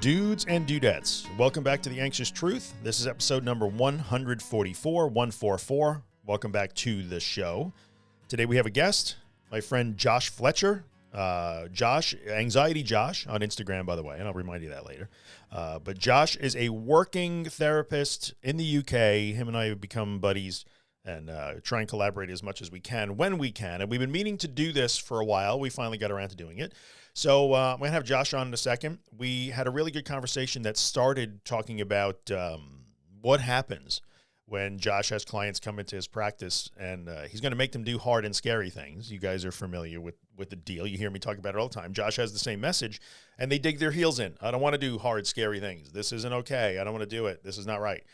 Dudes and dudettes, welcome back to The Anxious Truth. This is episode number 144. Welcome back to the show. Today we have a guest, my friend Josh Fletcher. Josh, Anxiety Josh on Instagram, by the way, and I'll remind you that later. But Josh is a working therapist in the UK. Him and I have become buddies and try and collaborate as much as we can when we can. And we've been meaning to do this for a while. We finally got around to doing it. So I'm going to have Josh on in a second. We had a really good conversation that started talking about what happens when Josh has clients come into his practice, and he's going to make them do hard and scary things. You guys are familiar with the deal. You hear me talk about it all the time. Josh has the same message, and they dig their heels in. I don't want to do hard, scary things. This isn't okay. I don't want to do it. This is not right.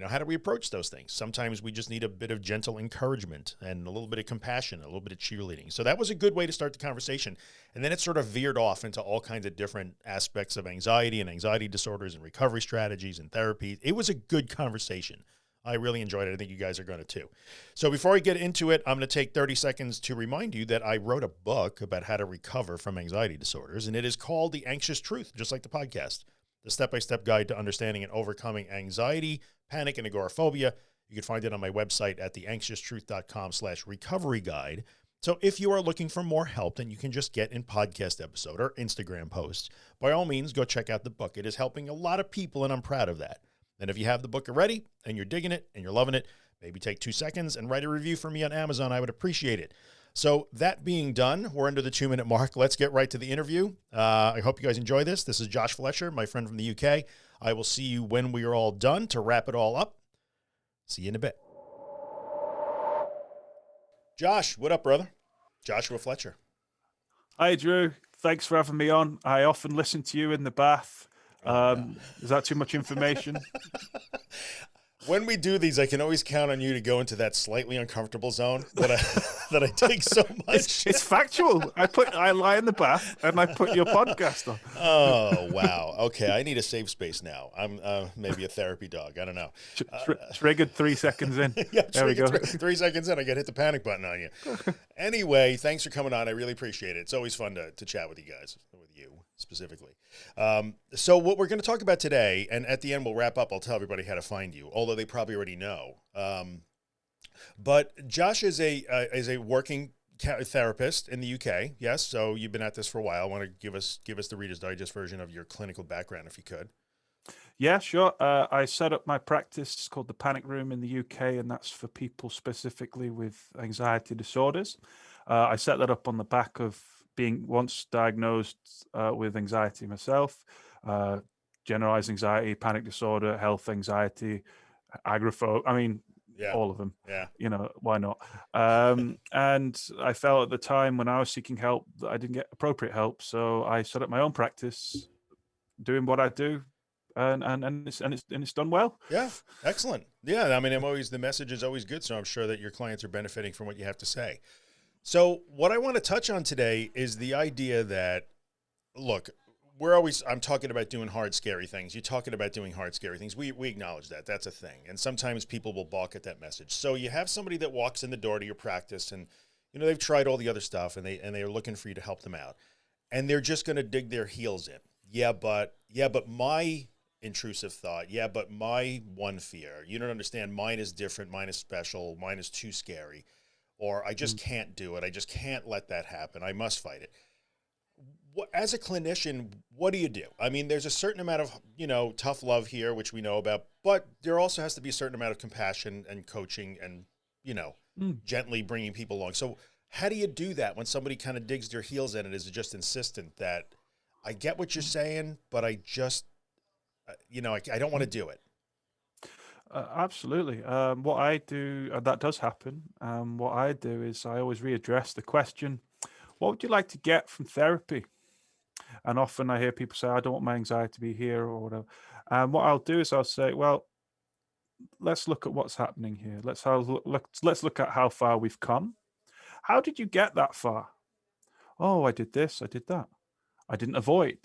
How do we approach those things? Sometimes we just need a bit of gentle encouragement and a little bit of compassion, a little bit of cheerleading. So that was a good way to start the conversation. And then it sort of veered off into all kinds of different aspects of anxiety and anxiety disorders and recovery strategies and therapy. It was a good conversation. I really enjoyed it. I think you guys are going to too. So before I get into it, I'm going to take 30 seconds to remind you that I wrote a book about how to recover from anxiety disorders, and it is called The Anxious Truth, just like the podcast. The step-by-step guide to understanding and overcoming anxiety, panic, and agoraphobia. You can find it on my website at theanxioustruth.com/recovery guide. So if you are looking for more help than you can just get in podcast episode or Instagram posts, by all means, go check out the book. It is helping a lot of people, and I'm proud of that. And if you have the book already and you're digging it and you're loving it, maybe take 2 seconds and write a review for me on Amazon. I would appreciate it. So that being done, we're under the 2-minute mark. Let's get right to the interview. I hope you guys enjoy this. This is Josh Fletcher, my friend from the UK. I will see you when we are all done to wrap it all up. See you in a bit. Josh, what up, brother? Joshua Fletcher. Hi, Drew. Thanks for having me on. I often listen to you in the bath. Is that too much information? When we do these, I can always count on you to go into that slightly uncomfortable zone that I take so much. It's factual. I lie in the bath and I put your podcast on. Oh, wow. Okay, I need a safe space now. I'm maybe a therapy dog. I don't know. Triggered 3 seconds in. Yeah, there we go. 3 seconds in, I get hit the panic button on you. Anyway, thanks for coming on. I really appreciate it. It's always fun to chat with you guys, with you specifically. So what we're going to talk about today, and at the end we'll wrap up, I'll tell everybody how to find you, although they probably already know. But Josh is a working therapist in the UK. Yes, so you've been at this for a while. I want to give us the Reader's Digest version of your clinical background, if you could. Yeah, sure. I set up my practice called the Panic Room in the UK, and that's for people specifically with anxiety disorders. I set that up on the back of being once diagnosed with anxiety myself, generalized anxiety, panic disorder, health anxiety, agoraphobia. I mean, yeah. All of them. Yeah. Why not? And I felt at the time when I was seeking help that I didn't get appropriate help. So I set up my own practice doing what I do. And it's done well. Yeah. Excellent. Yeah. I mean, the message is always good. So I'm sure that your clients are benefiting from what you have to say. So what I want to touch on today is the idea that, look, I'm talking about doing hard, scary things. You're talking about doing hard, scary things. We acknowledge that. That's a thing. And sometimes people will balk at that message. So you have somebody that walks in the door to your practice and, they've tried all the other stuff and they are looking for you to help them out. And they're just going to dig their heels in. Yeah, but my intrusive thought. Yeah, but my one fear. You don't understand. Mine is different. Mine is special. Mine is too scary. Or I just can't do it. I just can't let that happen. I must fight it. As a clinician, what do you do? I mean, there's a certain amount of, tough love here, which we know about, but there also has to be a certain amount of compassion and coaching and, gently bringing people along. So how do you do that when somebody kind of digs their heels in and is just insistent that I get what you're saying, but I just, I don't want to do it? Absolutely. What I do, and that does happen. What I do is I always readdress the question, what would you like to get from therapy? And often I hear people say, I don't want my anxiety to be here or whatever. And what I'll do is I'll say, well, let's look at what's happening here. Let's look at how far we've come. How did you get that far? Oh, I did this, I did that. I didn't avoid.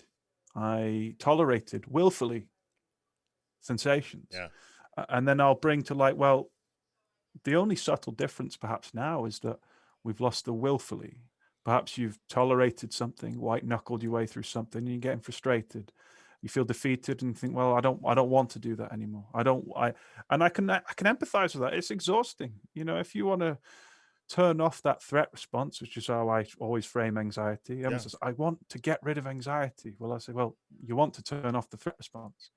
I tolerated willfully sensations. Yeah. And then I'll bring to light, well, the only subtle difference perhaps now is that we've lost the willfully. Perhaps you've tolerated something, white-knuckled your way through something, and you're getting frustrated. you feel defeated and think, well, I don't want to do that anymore. I can empathize with that. It's exhausting. If you want to turn off that threat response, which is how I always frame anxiety. Everyone says, I want to get rid of anxiety. Well, I say, well, you want to turn off the threat response.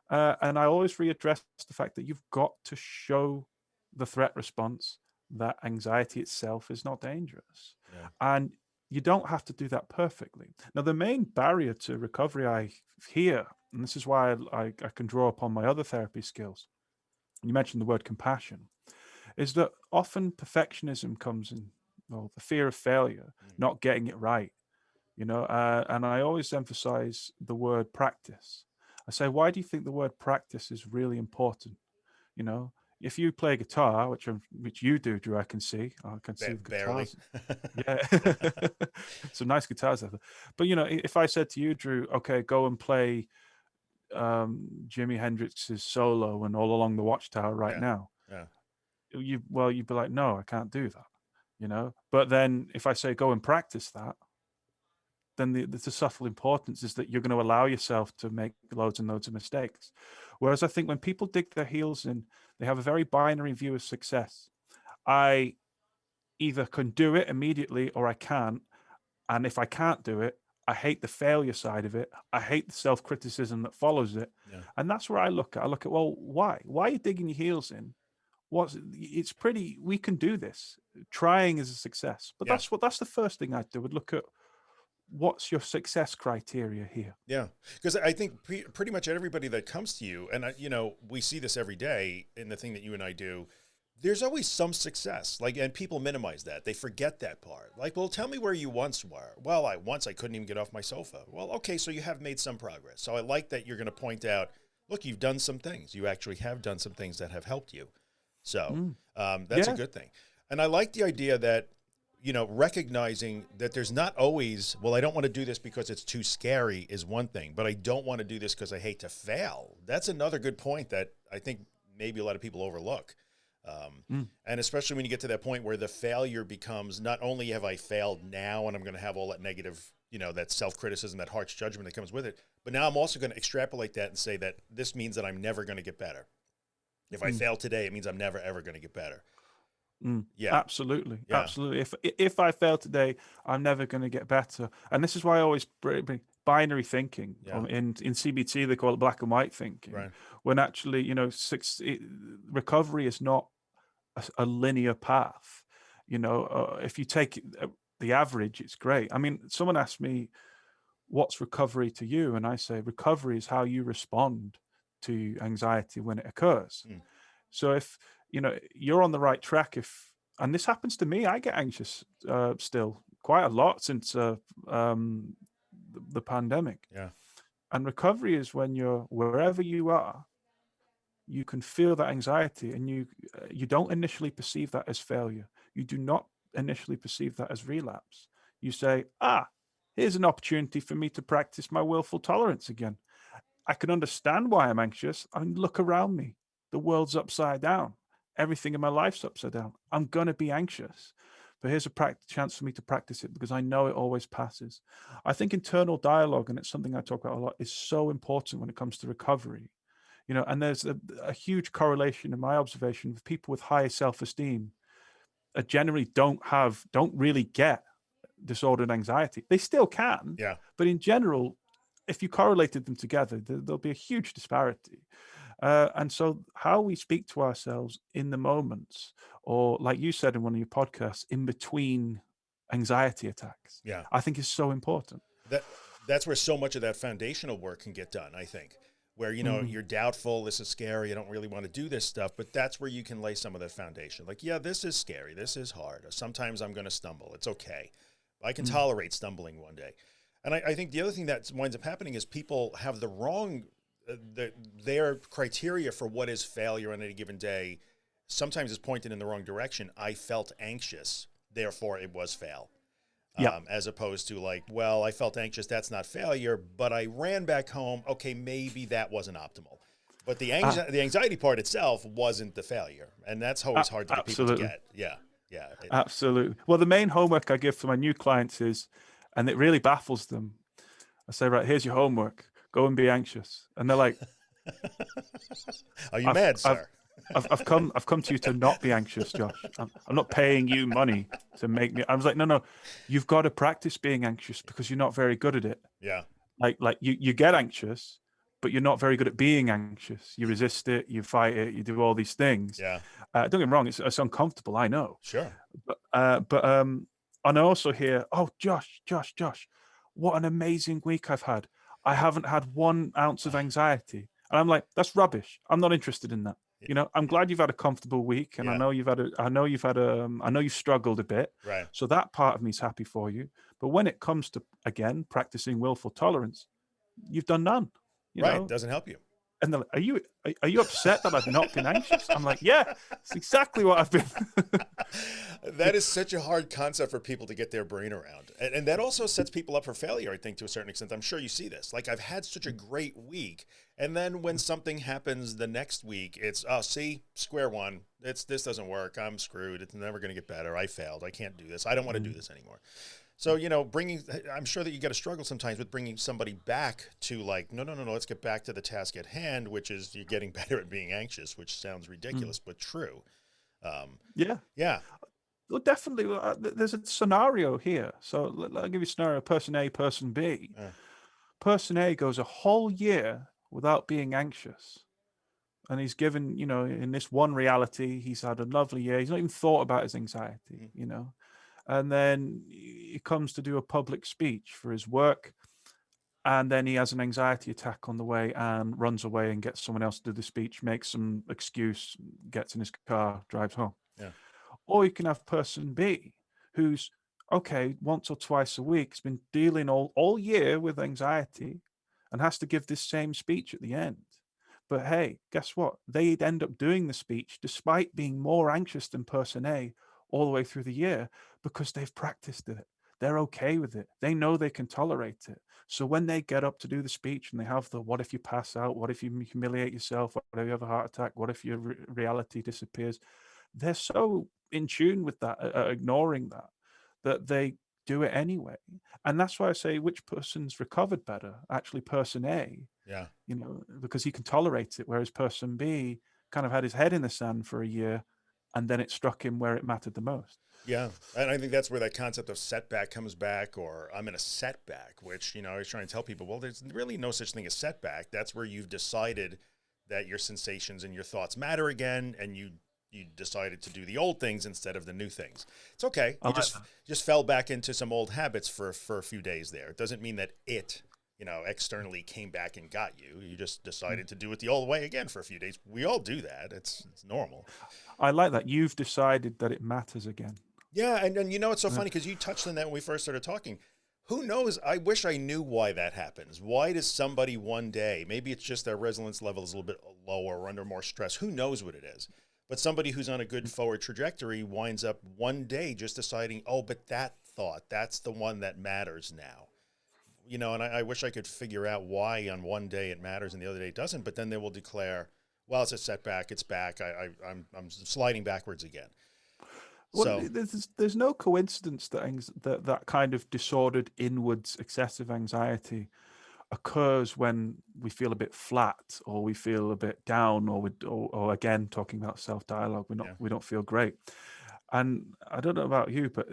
And I always readdress the fact that you've got to show the threat response that anxiety itself is not dangerous. Yeah. And you don't have to do that perfectly. Now, the main barrier to recovery I hear, and this is why I can draw upon my other therapy skills, you mentioned the word compassion, is that often perfectionism comes in, well, the fear of failure, not getting it right, and I always emphasize the word practice. I say, why do you think the word practice is really important? If you play guitar, which you do, Drew, I can see the guitars. Yeah, some nice guitars there. But if I said to you, Drew, okay, go and play Jimi Hendrix's solo and All Along the Watchtower right now, you'd be like, no, I can't do that. But then if I say go and practice that, then the subtle importance is that you're going to allow yourself to make loads and loads of mistakes. Whereas I think when people dig their heels in, they have a very binary view of success. I either can do it immediately or I can't. And if I can't do it, I hate the failure side of it. I hate the self-criticism that follows it. Yeah. And that's where I look at, well, why? Why are you digging your heels in? We can do this. Trying is a success. But that's the first thing I'd do, would look at, what's your success criteria here? Yeah, because I think pretty much everybody that comes to you, and we see this every day in the thing that you and I do, there's always some success, and people minimize that. They forget that part. Well, tell me where you once were. Well, I couldn't even get off my sofa. Well, okay, so you have made some progress. So I like that you're going to point out, look, you've done some things. You actually have done some things that have helped you. So that's a good thing. And I like the idea that, recognizing that there's not always, well, I don't want to do this because it's too scary is one thing, but I don't want to do this because I hate to fail. That's another good point that I think maybe a lot of people overlook. And especially when you get to that point where the failure becomes, not only have I failed now and I'm going to have all that negative, that self-criticism, that harsh judgment that comes with it, but now I'm also going to extrapolate that and say that this means that I'm never going to get better. If I fail today, it means I'm never, ever going to get better. Yeah, absolutely. If I fail today, I'm never going to get better. And this is why I always bring binary thinking. In CBT, they call it black and white thinking. Right. When actually, recovery is not a linear path. If you take the average, it's great. I mean, someone asked me, what's recovery to you? And I say, recovery is how you respond to anxiety when it occurs. So if you're on the right track, and this happens to me, I get anxious still quite a lot since the pandemic. Yeah. And recovery is when you're wherever you are, you can feel that anxiety, and you don't initially perceive that as failure. You do not initially perceive that as relapse. You say, here's an opportunity for me to practice my willful tolerance again. I can understand why I'm anxious. I mean, look around me. The world's upside down. Everything in my life's upside down. I'm going to be anxious. But here's a chance for me to practice it, because I know it always passes. I think internal dialogue, and it's something I talk about a lot, is so important when it comes to recovery. And there's a huge correlation in my observation with people with high self-esteem generally don't really get disordered anxiety. They still can. Yeah. But in general, if you correlated them together, there'll be a huge disparity. And so how we speak to ourselves in the moments, or like you said in one of your podcasts, in between anxiety attacks, I think is so important. That's where so much of that foundational work can get done, I think, where, you're doubtful, this is scary, I don't really want to do this stuff, but that's where you can lay some of that foundation. This is scary, this is hard. Sometimes I'm going to stumble. It's okay. I can tolerate stumbling one day. And I think the other thing that winds up happening is people have the wrong, their criteria for what is failure on any given day sometimes is pointed in the wrong direction. I felt anxious, therefore it was fail. As opposed to I felt anxious, that's not failure, but I ran back home. Okay, maybe that wasn't optimal. But the anxiety part itself wasn't the failure. And that's always hard to get people to get. Yeah. Absolutely. Well, the main homework I give to my new clients is, and it really baffles them, I say, right, here's your homework. Go and be anxious. And they're like, Are you I've, mad, I've, sir? I've come to you to not be anxious, Josh. I'm not paying you money to make me. I was like, no, you've got to practice being anxious because you're not very good at it. Yeah. Like you get anxious, but you're not very good at being anxious. You resist it, you fight it, you do all these things. Yeah. Don't get me wrong, it's uncomfortable, I know. Sure. But and I also hear, oh, Josh, what an amazing week I've had. I haven't had 1 ounce of anxiety. And I'm like, that's rubbish. I'm not interested in that. You know, I'm glad you've had a comfortable week, and Yeah. I know you've struggled a bit. Right. So that part of me's happy for you. But when it comes to, again, practicing willful tolerance, you've done none. You Right. know, Doesn't help you. and they're like, are you upset that I've not been anxious? I'm like, yeah, it's exactly what I've been. That is such a hard concept for people to get their brain around. And that also sets people up for failure, I think, to a certain extent. I'm sure you see this. Like, I've had such a great week. And then when something happens the next week, it's, oh, see, square one. This doesn't work. I'm screwed. It's never going to get better. I failed. I can't do this. I don't want to do this anymore. So, you know, I'm sure that you got to struggle sometimes with bringing somebody back to like, no, let's get back to the task at hand, which is you're getting better at being anxious, which sounds ridiculous, but true. Yeah. Yeah. Well, definitely. There's a scenario here. So I'll give you a scenario: person A, person B. Person A goes a whole year without being anxious, and he's given, you know, in this one reality, he's had a lovely year. He's not even thought about his anxiety, you know. And then he comes to do a public speech for his work, and then he has an anxiety attack on the way and runs away and gets someone else to do the speech, makes some excuse, gets in his car, drives home. Yeah. Or you can have person B, who's okay, once or twice a week has been dealing all year with anxiety and has to give this same speech at the end. But hey, guess what? They'd end up doing the speech despite being more anxious than person A all the way through the year because they've practiced it. They're okay with it. They know they can tolerate it. So when they get up to do the speech and they have the what if you pass out? What if you humiliate yourself? What if you have a heart attack? What if your reality disappears? They're so in tune with that, ignoring that they do it anyway. And that's why I say which person's recovered better, actually person A, Yeah. you know, because he can tolerate it, whereas person B kind of had his head in the sand for a year and then it struck him where it mattered the most. Yeah. And I think that's where that concept of setback comes back, or I'm in a setback, which, you know, I was trying to tell people, well, there's really no such thing as setback. That's where you've decided that your sensations and your thoughts matter again, and you decided to do the old things instead of the new things. It's okay. You just fell back into some old habits for a few days there. It doesn't mean that it, you know, externally came back and got you. You just decided to do it the old way again for a few days. We all do that. It's normal. I like that. You've decided that it matters again. Yeah. And you know, it's so funny because you touched on that when we first started talking. Who knows? I wish I knew why that happens. Why does somebody one day, maybe it's just their resilience level is a little bit lower or under more stress. Who knows what it is? But somebody who's on a good forward trajectory winds up one day just deciding, oh, but that thought, that's the one that matters now. You know, and I wish I could figure out why on one day it matters and the other day it doesn't. But then they will declare, well, it's a setback. It's back. I'm sliding backwards again. Well, So there's no coincidence that kind of disordered inwards excessive anxiety occurs when we feel a bit flat or we feel a bit down, or again talking about self-dialogue, we don't feel great. And I don't know about you, but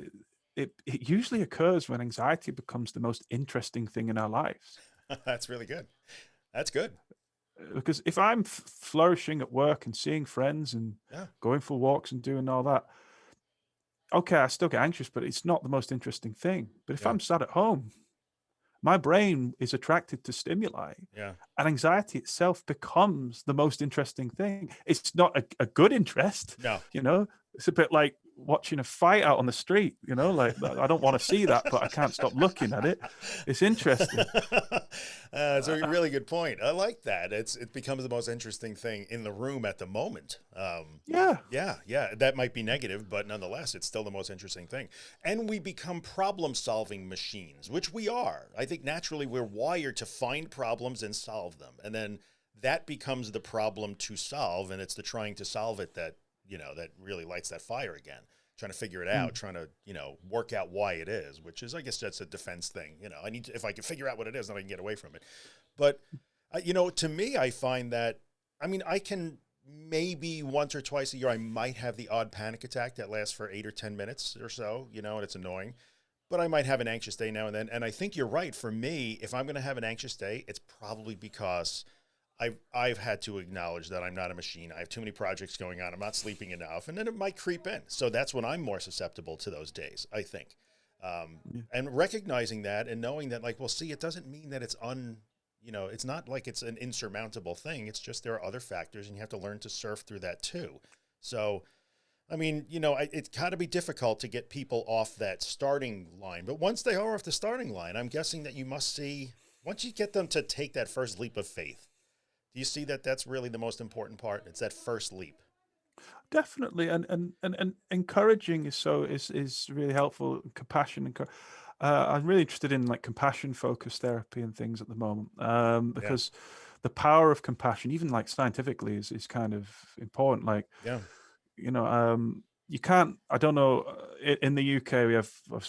it usually occurs when anxiety becomes the most interesting thing in our lives. that's really good. That's good. Because if I'm flourishing at work and seeing friends and going for walks and doing all that, okay, I still get anxious, but it's not the most interesting thing. But if I'm sat at home, my brain is attracted to stimuli, and anxiety itself becomes the most interesting thing. It's not a good interest. No. You know, it's a bit like watching a fight out on the street, you know, like I don't want to see that, but I can't stop looking at it. It's interesting. That's a really good point. I like that. It becomes the most interesting thing in the room at the moment. Yeah. That might be negative, but nonetheless, it's still the most interesting thing. And we become problem-solving machines, which we are. I think naturally we're wired to find problems and solve them. And then that becomes the problem to solve, and it's the trying to solve it that, you know, that really lights that fire again. trying to figure it out, trying to, you know, work out why it is, which is, I guess that's a defense thing. You know, I need to, if I can figure out what it is, then I can get away from it. But, you know, to me, I find that, I mean, I can maybe once or twice a year, I might have the odd panic attack that lasts for 8 or 10 minutes or so, you know, and it's annoying. But I might have an anxious day now and then. And I think you're right. For me, if I'm going to have an anxious day, it's probably because I've had to acknowledge that I'm not a machine. I have too many projects going on. I'm not sleeping enough. And then it might creep in. So that's when I'm more susceptible to those days, I think. And recognizing that and knowing that, like, well, see, it doesn't mean that it's you know, it's not like it's an insurmountable thing. It's just there are other factors and you have to learn to surf through that too. So, I mean, you know, it's got to be difficult to get people off that starting line. But once they are off the starting line, I'm guessing that you must see, once you get them to take that first leap of faith, do you see that that's really the most important part? It's that first leap. Definitely, and encouraging is really helpful. Compassion and I'm really interested in like compassion focused therapy and things at the moment, Yeah. because the power of compassion, even like scientifically, is kind of important. Like, Yeah. you know, you can't. I don't know. In the UK,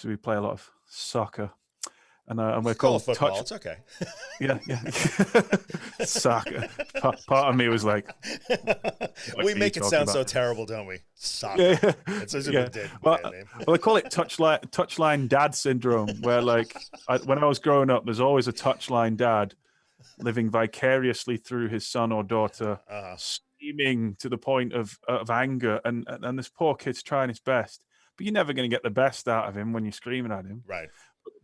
we play a lot of soccer, and You we're can call it called football. touch. It's okay. Yeah, yeah. Soccer. Part of me was like, what We are you make it talking sound so about? terrible, don't we? Yeah, Soccer. yeah. It's as if Yeah. it did. Well, Bad name. well, I call it touchline dad syndrome, where like when I was growing up, there's always a touchline dad living vicariously through his son or daughter, Uh-huh. screaming to the point of anger, and this poor kid's trying his best, but you're never going to get the best out of him when you're screaming at him. Right.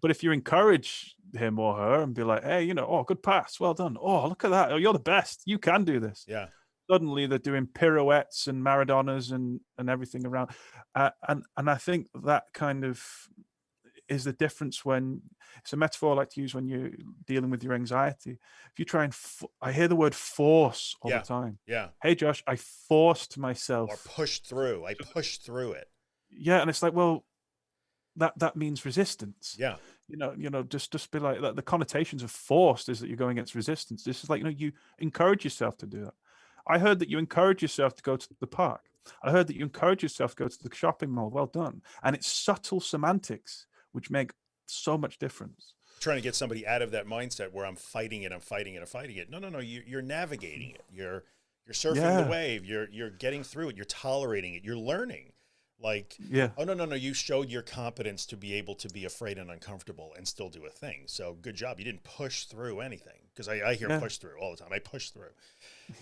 But if you encourage him or her and be like, hey, you know, oh, good pass, well done. Oh, look at that. Oh, you're the best. You can do this. Yeah. Suddenly they're doing pirouettes and Maradonas and everything around. And I think that kind of is the difference when it's a metaphor I like to use when you're dealing with your anxiety. If you try and, I hear the word force all the Yeah. time. Yeah. Hey, Josh, I forced Or myself. push through. I pushed through it. Yeah. And it's like, well, that means resistance. Yeah. Just be like that. The connotations of forced is that you're going against resistance. This is like, you encourage yourself to do that. I heard that you encourage yourself to go to the park. I heard that you encourage yourself to go to the shopping mall. Well done. And it's subtle semantics which make so much difference. Trying to get somebody out of that mindset where I'm fighting it. No. You're navigating it. You're surfing the Yeah. wave. You're getting through it. You're tolerating it. You're learning. Like, Yeah. oh, no. You showed your competence to be able to be afraid and uncomfortable and still do a thing. So good job. You didn't push through anything, because I hear push through all the time. I push through.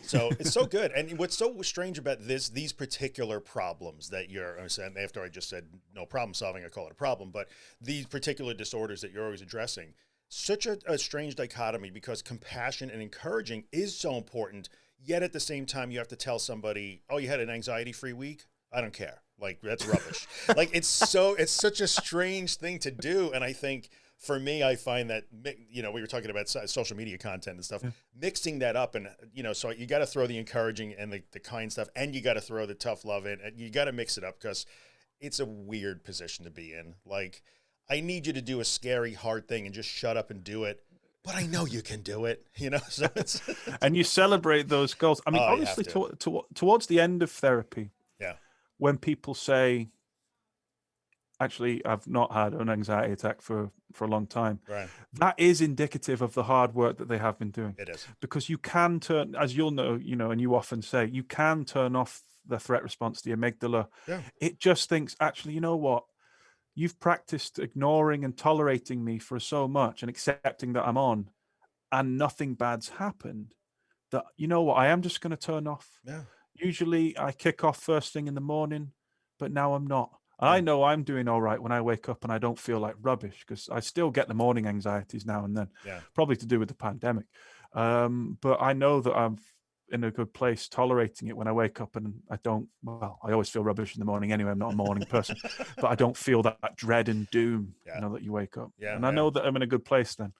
So it's so good. And what's so strange about these particular problems that you're saying, after I just said no problem solving, I call it a problem, but these particular disorders that you're always addressing, such a strange dichotomy, because compassion and encouraging is so important. Yet at the same time, you have to tell somebody, oh, you had an anxiety-free week? I don't care. Like, that's rubbish. Like, it's such a strange thing to do. And I think for me, I find that, you know, we were talking about social media content and stuff, mixing that up, and, you know, so you got to throw the encouraging and the kind stuff, and you got to throw the tough love in, and you got to mix it up, because it's a weird position to be in. Like, I need you to do a scary, hard thing and just shut up and do it. But I know you can do it, you know? So it's And you celebrate those goals. I mean, Oh, you honestly, have towards the end of therapy, yeah. when people say, actually, I've not had an anxiety attack for a long time, Right. that is indicative of the hard work that they have been doing. It is. Because you can turn, as you'll know, and you often say, you can turn off the threat response, the amygdala. Yeah. It just thinks, actually, you know what? You've practiced ignoring and tolerating me for so much and accepting that I'm on, and nothing bad's happened, that, you know what, I am just going to turn off. Yeah. Usually I kick off first thing in the morning, but now I'm not. Yeah. I know I'm doing all right when I wake up and I don't feel like rubbish, because I still get the morning anxieties now and then, probably to do with the pandemic. But I know that I'm in a good place tolerating it when I wake up, and I always feel rubbish in the morning anyway. I'm not a morning person, but I don't feel that dread and doom, that you wake up. And I know that I'm in a good place then.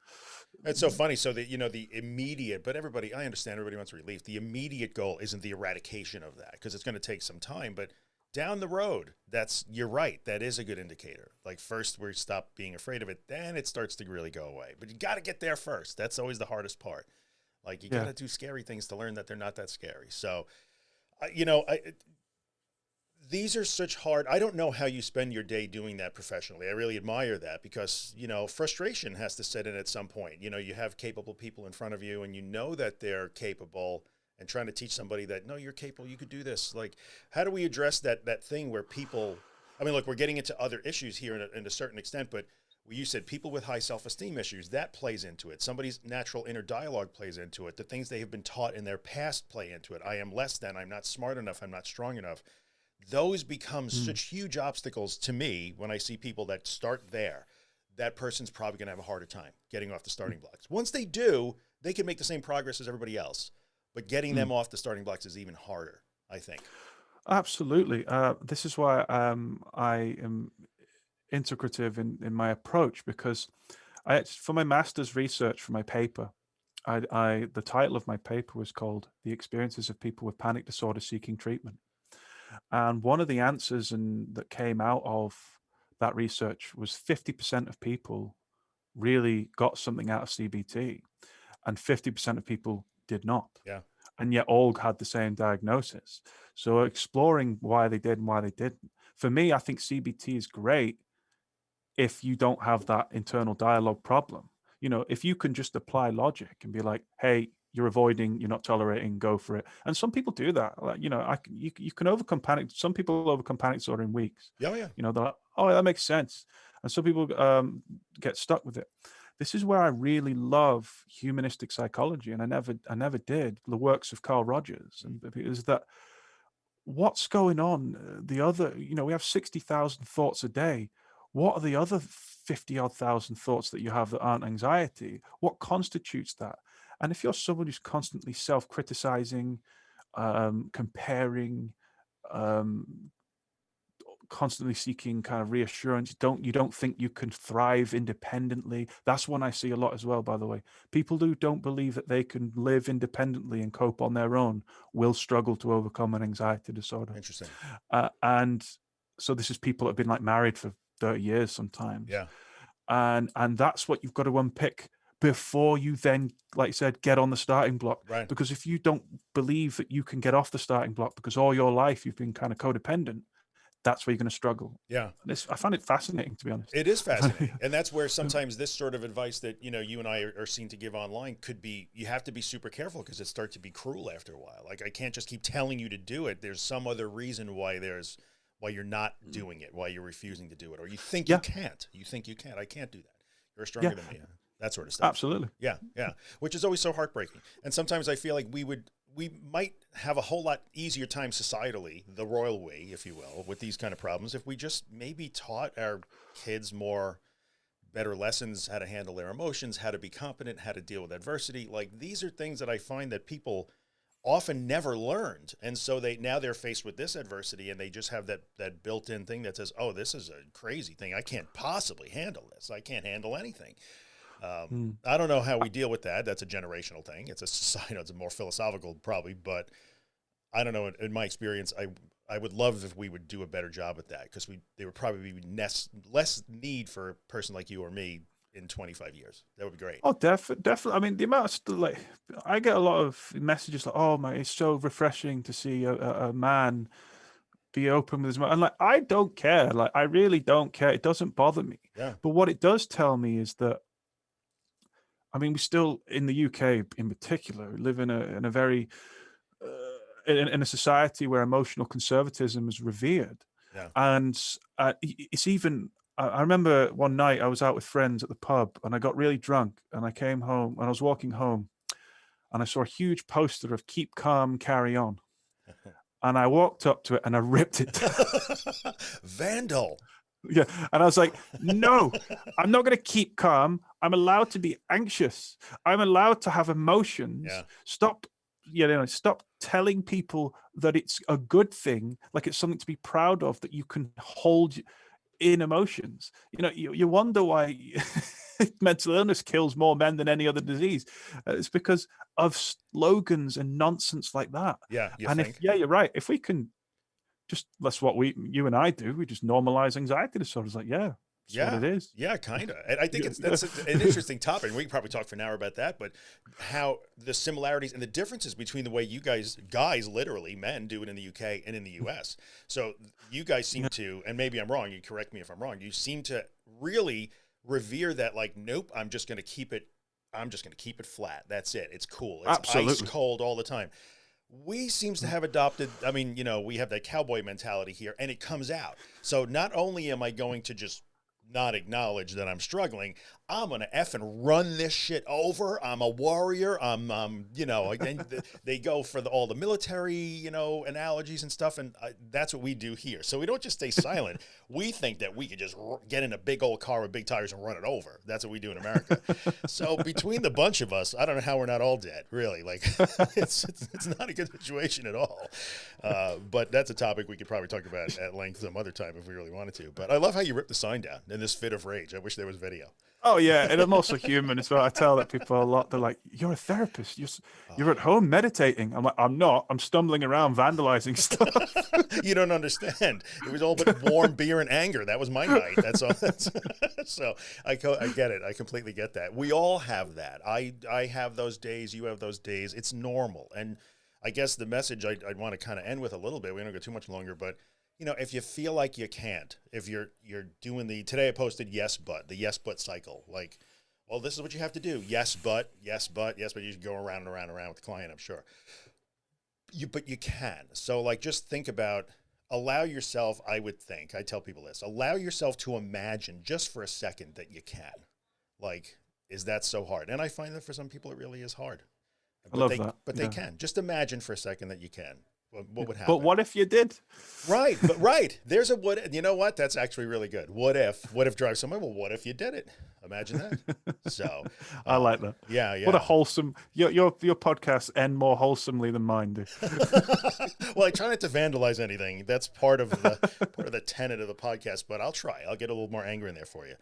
It's so funny. So that, the immediate, but I understand everybody wants relief. The immediate goal isn't the eradication of that, because it's going to take some time, but down the road, you're right. That is a good indicator. Like, first we stop being afraid of it, then it starts to really go away, but you got to get there first. That's always the hardest part. Like, you got to do scary things to learn that they're not that scary. So, these are such hard, I don't know how you spend your day doing that professionally. I really admire that because, you know, frustration has to set in at some point. You know, you have capable people in front of you and you know that they're capable, and trying to teach somebody that, no, you're capable, you could do this. Like, how do we address that thing where people, I mean, look, we're getting into other issues here in a certain extent, but you said people with high self-esteem issues, that plays into it. Somebody's natural inner dialogue plays into it. The things they have been taught in their past play into it. I am less than, I'm not smart enough, I'm not strong enough. Those become such huge obstacles to me when I see people that start there. That person's probably going to have a harder time getting off the starting blocks. Once they do, they can make the same progress as everybody else, but getting them off the starting blocks is even harder, I think. Absolutely. This is why I am integrative in my approach, because for my master's research for my paper, the title of my paper was called "The Experiences of People with Panic Disorder Seeking Treatment," and one of the answers that came out of that research was 50% of people really got something out of CBT, and 50% of people did not. Yeah. And yet all had the same diagnosis. So exploring why they did and why they didn't. For me, I think CBT is great if you don't have that internal dialogue problem. You know, if you can just apply logic and be like, hey, you're avoiding, you're not tolerating, go for it. And some people do that. Like, you know, you can overcome panic. Some people overcome panic disorder in weeks. Yeah, yeah. You know, they're like, oh, that makes sense. And some people get stuck with it. This is where I really love humanistic psychology, and I never did the works of Carl Rogers, and is that what's going on? The other, you know, we have 60,000 thoughts a day. What are the other 50 odd thousand thoughts that you have that aren't anxiety? What constitutes that? And if you're someone who's constantly self-criticizing, comparing, constantly seeking kind of reassurance, you don't think you can thrive independently. That's one I see a lot as well, by the way. People who don't believe that they can live independently and cope on their own will struggle to overcome an anxiety disorder. Interesting. And so this is people that have been like married for 30 years sometimes. Yeah. And that's what you've got to unpick before you then, like you said, get on the starting block. Right. Because if you don't believe that you can get off the starting block because all your life you've been kind of codependent, that's where you're going to struggle. Yeah. I find it fascinating, to be honest. It is fascinating. And that's where sometimes this sort of advice that, you know, you and I are seen to give online could be, you have to be super careful because it starts to be cruel after a while. Like, I can't just keep telling you to do it. There's some other reason why you're not doing it, why you're refusing to do it, or you think you can't. You think you can't. I can't do that. You're stronger than me. That sort of stuff. Absolutely. Yeah. Yeah. Which is always so heartbreaking. And sometimes I feel like we might have a whole lot easier time societally, the royal way, if you will, with these kind of problems if we just maybe taught our kids better lessons, how to handle their emotions, how to be competent, how to deal with adversity. Like, these are things that I find that people often never learned. And so they're faced with this adversity and they just have that built-in thing that says, oh, this is a crazy thing. I can't possibly handle this. I can't handle anything. I don't know how we deal with that. That's a generational thing. It's a society. It's a more philosophical probably, but I don't know. In my experience, I would love if we would do a better job at that because there would probably be less need for a person like you or me in 25 years. That would be great. Oh, definitely. I mean, the amount of I get a lot of messages like, "Oh my, it's so refreshing to see a man be open with his mouth." And like, I don't care. Like, I really don't care. It doesn't bother me. Yeah. But what it does tell me is that, I mean, we still in the UK in particular live in a very in a society where emotional conservatism is revered. Yeah. And it's even, I remember one night I was out with friends at the pub and I got really drunk and I came home and I was walking home and I saw a huge poster of "Keep Calm, Carry On." And I walked up to it and I ripped it down. Vandal. Yeah. And I was like, no, I'm not going to keep calm. I'm allowed to be anxious. I'm allowed to have emotions. Yeah. Stop telling people that it's a good thing, like it's something to be proud of, that you can hold in emotions. You know, you wonder why mental illness kills more men than any other disease. It's because of slogans and nonsense like that. Yeah. You're right. If we can that's what you and I do. We just normalize anxiety disorders. Like, yeah, That's what it is. Yeah, kind of. And I think that's an interesting topic. We can probably talk for an hour about that, but how the similarities and the differences between the way you guys literally men do it in the UK and in the US. So you guys seem to, and maybe I'm wrong, you correct me if I'm wrong, you seem to really revere that, like, nope, I'm just going to keep it flat. That's it. It's cool. It's Absolutely. ice cold all the time. We seems to have adopted, I mean, we have that cowboy mentality here, and it comes out. So not only am I going to just not acknowledge that I'm struggling, I'm going to effing run this shit over. I'm a warrior. And they go for all the military, analogies and stuff. And that's what we do here. So we don't just stay silent. We think that we could just get in a big old car with big tires and run it over. That's what we do in America. So between the bunch of us, I don't know how we're not all dead, really. Like, it's not a good situation at all. But that's a topic we could probably talk about at length some other time if we really wanted to. But I love how you ripped the sign down in this fit of rage. I wish there was video. Oh yeah, and I'm also human as well. I tell that people a lot. They're like, "You're a therapist. You're at home meditating." I'm like, "I'm not. I'm stumbling around, vandalizing stuff." You don't understand. It was all but warm beer and anger. That was my night. That's all. So I get it. I completely get that. We all have that. I have those days. You have those days. It's normal. And I guess the message I'd want to kind of end with a little bit. We don't go too much longer, but. If you feel like you can't, if you're doing today I posted the yes, but cycle. Like, well, this is what you have to do. Yes, but you should go around and around and around with the client, I'm sure. But you can. So like, just think about, allow yourself, I tell people this, allow yourself to imagine just for a second that you can. Like, is that so hard? And I find that for some people, it really is hard. I love that. But they can. Just imagine for a second that you can. What would happen? But what if you did? Right. But right. There's a what. You know what? That's actually really good. What if drives somewhere? Well, what if you did it? Imagine that. So I like that. Yeah. What a wholesome. Your podcasts end more wholesomely than mine do. Well, I try not to vandalize anything. That's part of the tenet of the podcast. But I'll try. I'll get a little more anger in there for you.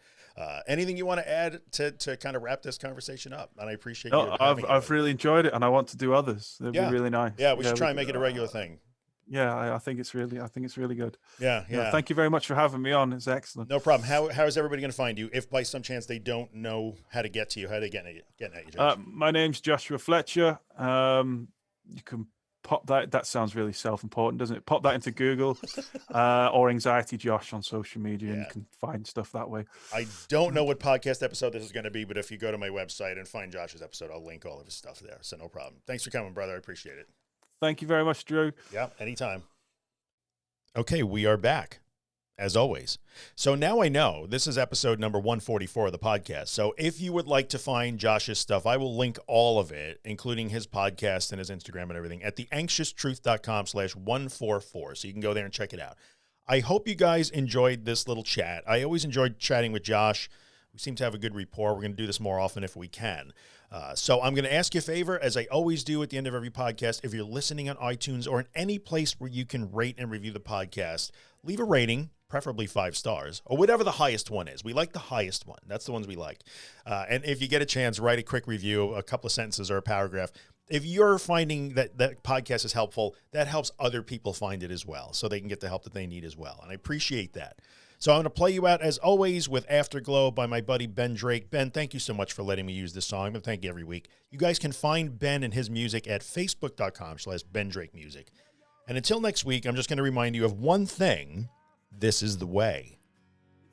Anything you want to add to kind of wrap this conversation up? And I appreciate you. I've really enjoyed it, and I want to do others. It'd be really nice. Yeah, we should try and make it a regular thing. Yeah, I think it's really good. Yeah. Thank you very much for having me on. It's excellent. No problem. How is everybody going to find you if by some chance they don't know how to get to you? How are they getting at you, Josh? My name's Joshua Fletcher. You can pop that. That sounds really self-important, doesn't it? Pop that into Google or Anxiety Josh on social media, and you can find stuff that way. I don't know what podcast episode this is going to be, but if you go to my website and find Josh's episode, I'll link all of his stuff there. So no problem. Thanks for coming, brother. I appreciate it. Thank you very much, Drew. Yeah, anytime. Okay, we are back, as always. So now I know this is episode number 144 of the podcast. So if you would like to find Josh's stuff, I will link all of it, including his podcast and his Instagram and everything, at theanxioustruth.com/144. So you can go there and check it out. I hope you guys enjoyed this little chat. I always enjoyed chatting with Josh. We seem to have a good rapport. We're going to do this more often if we can. So I'm going to ask you a favor, as I always do at the end of every podcast. If you're listening on iTunes or in any place where you can rate and review the podcast, leave a rating, preferably 5 stars, or whatever the highest one is. We like the highest one. That's the ones we like. And if you get a chance, write a quick review, a couple of sentences or a paragraph. If you're finding that podcast is helpful, that helps other people find it as well, so they can get the help that they need as well. And I appreciate that. So I'm going to play you out, as always, with Afterglow by my buddy Ben Drake. Ben, thank you so much for letting me use this song. But thank you every week. You guys can find Ben and his music at facebook.com/BenDrakeMusic. And until next week, I'm just going to remind you of one thing. This is the way.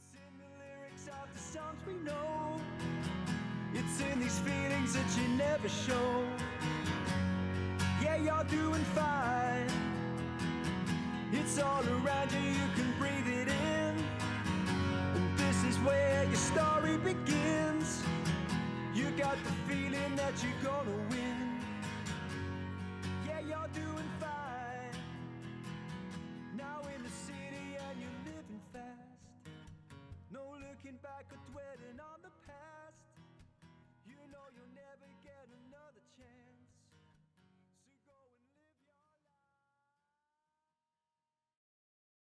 It's in the lyrics of the songs we know. It's in these feelings that you never show. Yeah, you're doing fine. It's all around you, you can breathe it in. And this is where your story begins. You got the feeling that you're going